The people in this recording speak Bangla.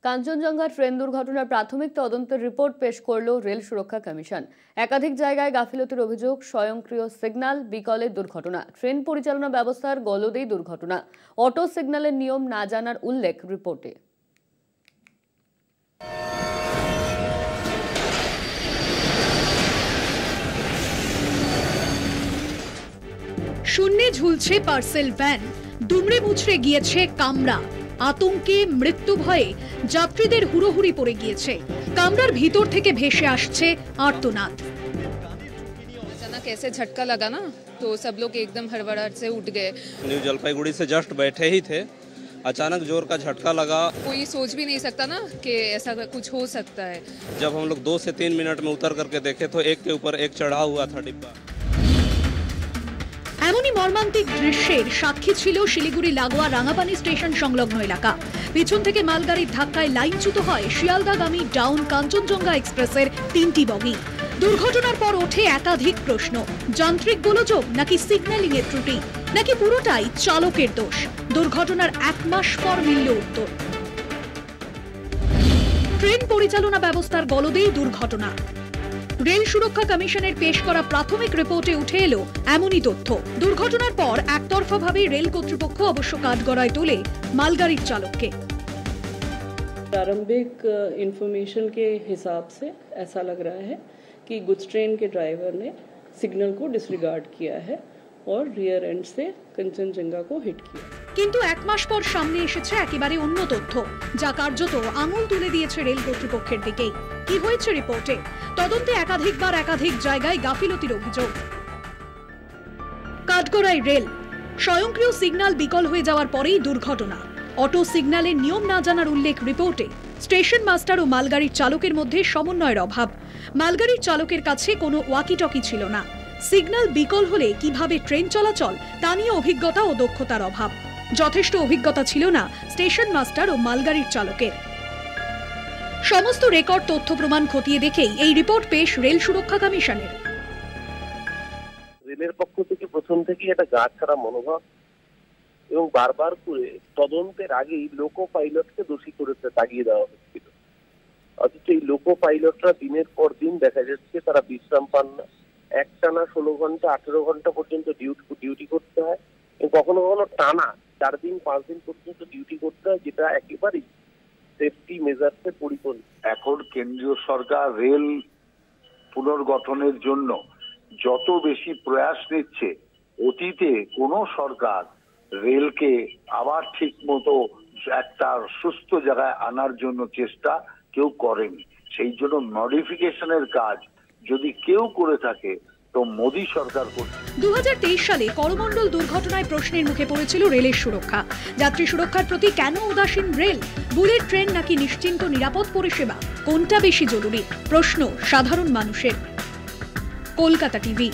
কাঞ্চনজঙ্ঘা ট্রেন দুর্ঘটনার প্রাথমিক তদন্তের রিপোর্ট পেশ করল রেল সুরক্ষা কমিশন। একাধিক জায়গায় গাফিলতির অভিযোগ, স্বয়ংক্রিয় সিগন্যাল বিকলের দুর্ঘটনা, ট্রেন পরিচালনা ব্যবস্থার গলদেই দুর্ঘটনা, অটো সিগন্যালের নিয়ম না জানার উল্লেখ রিপোর্টে। শূন্যে ঝুলছে পার্সেল ভ্যান, দুমড়ে মুচড়ে গিয়েছে কামরা, আতঙ্কে মৃত্যু ভয়ে যাত্রীদের হুড়োহুড়ি পড়ে গিয়েছে। কামরার ভিতর থেকে ভেসে আসছে আর্তনাদ। अचानक ऐसे झटका लगा ना, तो सब लोग एकदम हड़बड़ाहट से उठ गए। न्यू जलपाईगुड़ी से जस्ट बैठे ही थे, अचानक जोर का झटका लगा। कोई सोच भी नहीं सकता ना कि ऐसा कुछ हो सकता है। जब हम लोग 2 से 3 मिनट में उतर करके देखे तो एक के ऊपर एक चढ़ा हुआ था डिब्बा। এমনই মর্মান্তিক দৃশ্যের সাক্ষী ছিল শিলিগুড়ি লাগোয়া রাঙাপানি স্টেশন সংলগ্ন এলাকা। পিছন থেকে মালগাড়ির ধাক্কায় লাইনচ্যুত হয় শিয়ালদাগামী ডাউন কাঞ্চনজঙ্ঘা এক্সপ্রেসের 3টি বগি। দুর্ঘটনার পর ওঠে একাধিক প্রশ্ন, যান্ত্রিক গোলযোগ নাকি সিগন্যালিং এর ত্রুটি, নাকি পুরোটাই চালকের দোষ? দুর্ঘটনার 1 মাস পর মিলল উত্তর। ট্রেন পরিচালনা ব্যবস্থার গলদেই দুর্ঘটনা। রেল সুরক্ষা কমিশনের পেশ করা প্রাথমিক রিপোর্টে উঠে এলো এমনই তথ্য। দুর্ঘটনার পর একতরফাভাবে রেল কর্তৃপক্ষ অবশ্য কাঠগড়ায় তোলে মালগাড়ির চালককে। प्रारंभिक इंफॉर्मेशन के हिसाब से ऐसा लग रहा है कि गुड्स ट्रेन के ड्राइवर ने सिग्नल को डिसरिगार्ड किया है और रियर एंड से कंचनजंगा को हिट किया। কিন্তু 1 মাস পর সামনে এসেছে একেবারে অন্য তথ্য, যা কার্যত আঙুল তুলে দিয়েছে রেল কর্তৃপক্ষের দিকেই। কি হয়েছে রিপোর্টে? তদন্তে একাধিক জায়গায় গাফিলতির অভিযোগ। কাঠগড়ায় রেল, স্বয়ংক্রিয় সিগন্যাল বিকল হয়ে যাওয়ার পরেই দুর্ঘটনা। অটো সিগন্যালের নিয়ম না জানার উল্লেখ রিপোর্টে। স্টেশন মাস্টার ও মালগাড়ির চালকের মধ্যে সমন্বয়ের অভাব। মালগাড়ির চালকের কাছে কোনো ওয়াকিটকি ছিল না। সিগন্যাল বিকল হলে কিভাবে ট্রেন চলাচল তা নিয়ে অভিজ্ঞতা ও দক্ষতার অভাব। যথেষ্ট অভিজ্ঞতা ছিল না স্টেশন মাস্টার ও মালগাড়ির চালকের। সমস্ত রেকর্ড তথ্য প্রমাণ খতিয়ে দেখেই এই রিপোর্ট পেশ রেল সুরক্ষা কমিশনের। রেলের পক্ষ থেকে প্রথম থেকেই একটা গা ছাড়া মনোভাব এবং বারবার করে তদন্তের আগেই লোকো পাইলটকে দোষী করে তাগিয়ে দেওয়া হচ্ছিল। অথচ এই লোকো পাইলটরা দিনের পর দিন দেখা যাচ্ছে তারা বিশ্রাম পান না। একটানা 16 ঘন্টা 18 ঘন্টা পর্যন্ত ডিউটি করতে হয়, কখনো কখনো টানা 4 দিন 5 দিন পর্যন্ত ডিউটি করতে হয়, যেটা একেবারেই সেফটি মেজার্সের পরিপন্থী। এখন কেন্দ্রীয় সরকার রেল পুনর্গঠনের জন্য যত বেশি প্রয়াস নিচ্ছে, অতীতে কোনো সরকার রেলকে আবার ঠিক মতো একটা সুস্থ জায়গায় আনার জন্য চেষ্টা কেউ করেনি। সেই জন্য মডিফিকেশনের কাজ যদি কেউ করে থাকে তো মোদী সরকার করছে। 2023 সালে করমণ্ডল দুর্ঘটনায় প্রশ্নের মুখে পড়েছিল রেলের সুরক্ষা। যাত্রী সুরক্ষার প্রতি কেন উদাসীন রেল? বুলেট ট্রেন নাকি নিশ্চিন্ত নিরাপদ পরিষেবা, কোনটা বেশি জরুরি? প্রশ্ন সাধারণ মানুষের। কলকাতা টিভি।